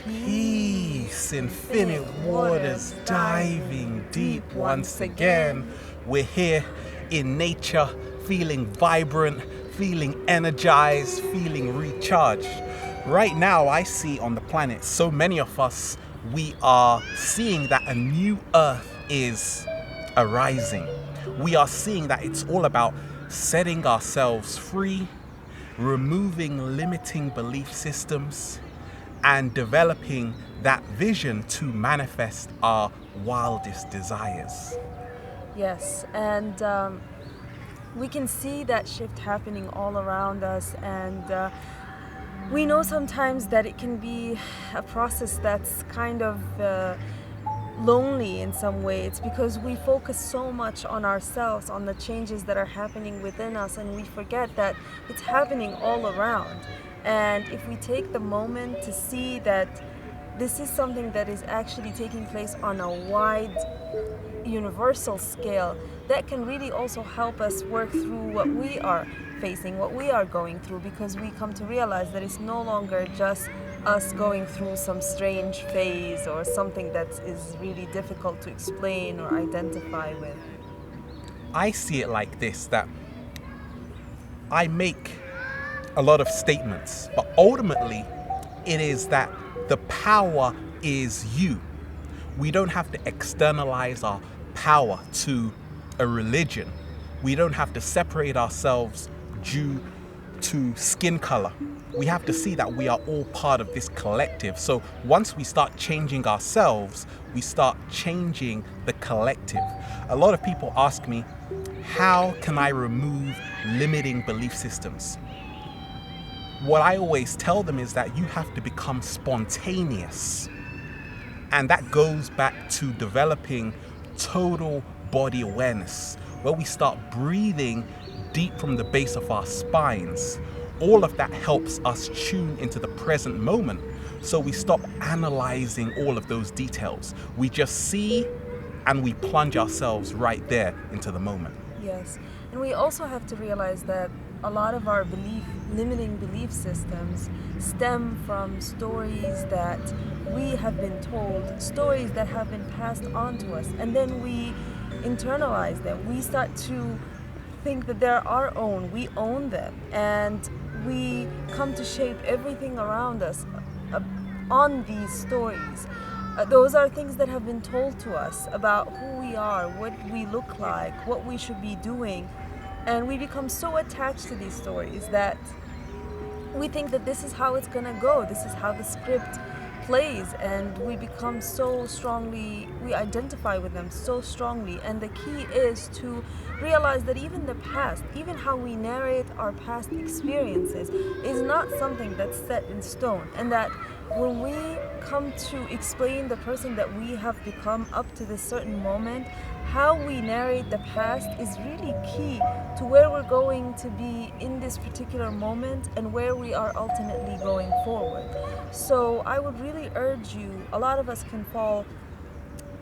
Peace, infinite waters, diving deep once again. We're here in nature, feeling vibrant, feeling energized, feeling recharged. Right now, I see on the planet, so many of us, we are seeing that a new earth is arising. We are seeing that it's all about setting ourselves free, removing limiting belief systems, and developing that vision to manifest our wildest desires. Yes, and we can see that shift happening all around us, and we know sometimes that it can be a process that's kind of lonely in some way. It's because we focus so much on ourselves, on the changes that are happening within us, and we forget that it's happening all around. And if we take the moment to see that this is something that is actually taking place on a wide universal scale, that can really also help us work through what we are facing, what we are going through, because we come to realize that it's no longer just us going through some strange phase or something that is really difficult to explain or identify with. I see it like this, that I make a lot of statements, but ultimately it is that the power is you. We don't have to externalize our power to a religion. We don't have to separate ourselves due to skin color. We have to see that we are all part of this collective. So once we start changing ourselves, we start changing the collective. A lot of people ask me, how can I remove limiting belief systems? What I always tell them is that you have to become spontaneous. And that goes back to developing total body awareness, where we start breathing deep from the base of our spines. All of that helps us tune into the present moment, so we stop analyzing all of those details. We just see and we plunge ourselves right there into the moment. Yes, and we also have to realize that a lot of our limiting belief systems stem from stories that we have been told, stories that have been passed on to us, and then we internalize them. We start to think that they're our own, we own them, and we come to shape everything around us on these stories. Those are things that have been told to us about who we are, what we look like, what we should be doing. And we become so attached to these stories that we think that this is how it's gonna go, this is how the script plays, and we become so strongly, we identify with them so strongly. And the key is to realize that even the past, even how we narrate our past experiences, is not something that's set in stone, and that when we come to explain the person that we have become up to this certain moment, how we narrate the past is really key to where we're going to be in this particular moment and where we are ultimately going forward. So I would really urge you, a lot of us can fall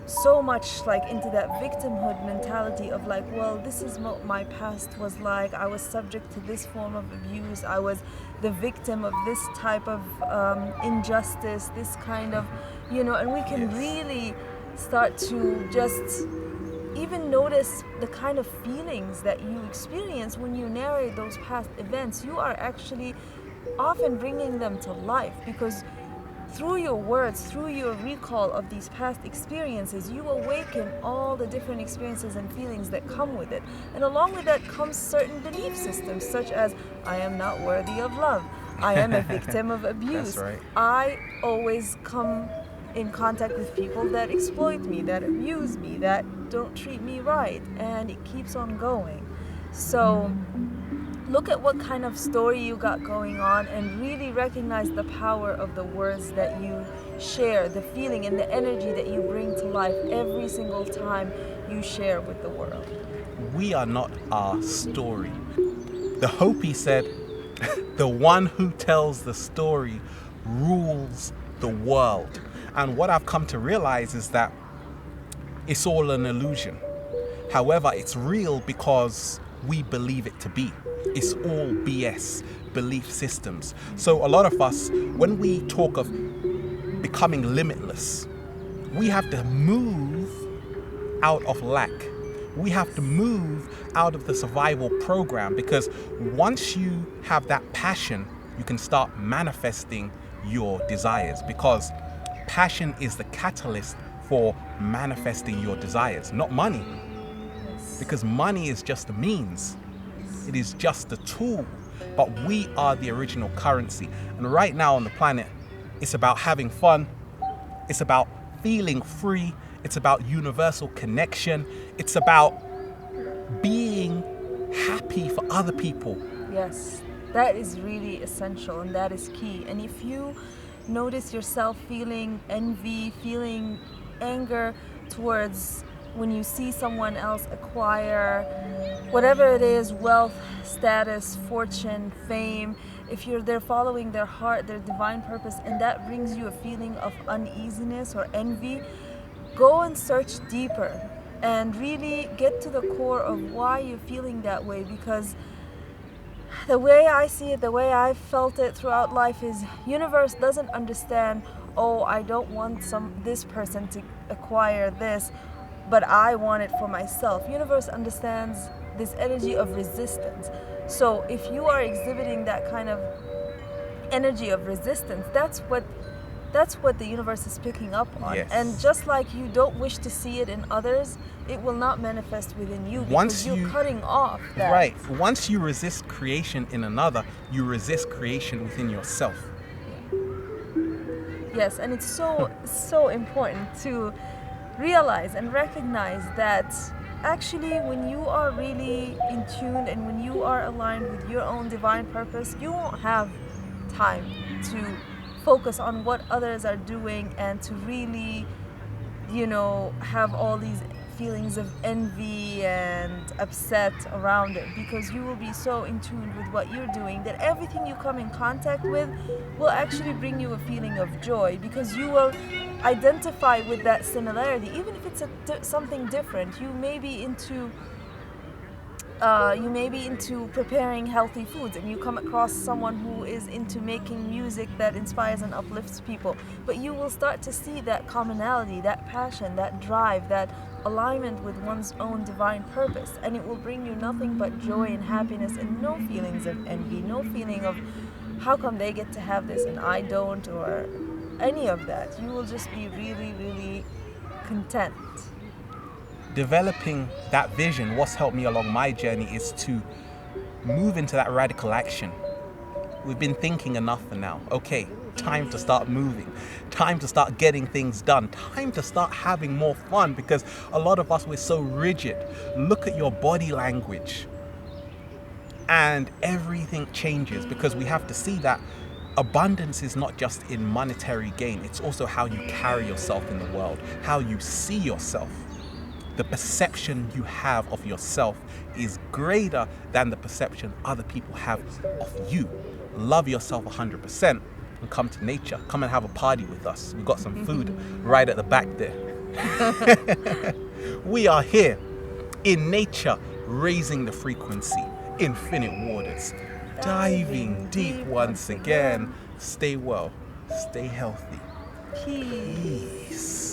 so much like into that victimhood mentality of like, well, this is what my past was like. I was subject to this form of abuse. I was the victim of this type of injustice, this kind of, and we can really start to just even notice the kind of feelings that you experience when you narrate those past events. You are actually often bringing them to life, because through your words, through your recall of these past experiences, you awaken all the different experiences and feelings that come with it. And along with that comes certain belief systems, such as, I am not worthy of love, I am a victim of abuse. That's right. I always come in contact with people that exploit me, that abuse me, that don't treat me right, and it keeps on going. So look at what kind of story you got going on and really recognize the power of the words that you share, the feeling and the energy that you bring to life every single time you share with the world. We are not our story. The Hopi said, the one who tells the story rules the world. And what I've come to realize is that it's all an illusion. However, it's real because we believe it to be. It's all BS, belief systems. So a lot of us, when we talk of becoming limitless. We have to move out of lack. We have to move out of the survival program, because once you have that passion, you can start manifesting your desires, because passion is the catalyst for manifesting your desires, not money. Because money is just a means. It is just a tool, but we are the original currency. And right now on the planet, it's about having fun. It's about feeling free. It's about universal connection. It's about being happy for other people. Yes, that is really essential, and that is key. And if you notice yourself feeling envy, feeling anger towards when you see someone else acquire whatever it is, wealth, status, fortune, fame, if they're following their heart, their divine purpose, and that brings you a feeling of uneasiness or envy, go and search deeper and really get to the core of why you're feeling that way. Because the way I see it, the way I've felt it throughout life is universe doesn't understand, oh, I don't want this person to acquire this, but I want it for myself. Universe understands this energy of resistance. So if you are exhibiting that kind of energy of resistance, that's what the universe is picking up on. Yes. And just like you don't wish to see it in others, it will not manifest within you, because you're cutting off that. Right. Once you resist creation in another, you resist creation within yourself. Yes, and it's so important to realize and recognize that actually when you are really in tune and when you are aligned with your own divine purpose, you won't have time to focus on what others are doing and to really, have all these feelings of envy and upset around it, because you will be so in tune with what you're doing that everything you come in contact with will actually bring you a feeling of joy, because you will identify with that similarity, even if it's something different. You may be into preparing healthy foods, and you come across someone who is into making music that inspires and uplifts people, but you will start to see that commonality, that passion, that drive, that alignment with one's own divine purpose, and it will bring you nothing but joy and happiness, and no feelings of envy, no feeling of how come they get to have this and I don't, or any of that. You will just be really, really content. Developing that vision, what's helped me along my journey is to move into that radical action. We've been thinking enough for now. Okay, time to start moving. Time to start getting things done. Time to start having more fun, because a lot of us, we're so rigid. Look at your body language. And everything changes, because we have to see that abundance is not just in monetary gain. It's also how you carry yourself in the world, how you see yourself. The perception you have of yourself is greater than the perception other people have of you. Love yourself 100% and come to nature. Come and have a party with us. We've got some food right at the back there. We are here in nature, raising the frequency, infinite waters, diving deep once again. Stay well, stay healthy. Peace. Peace.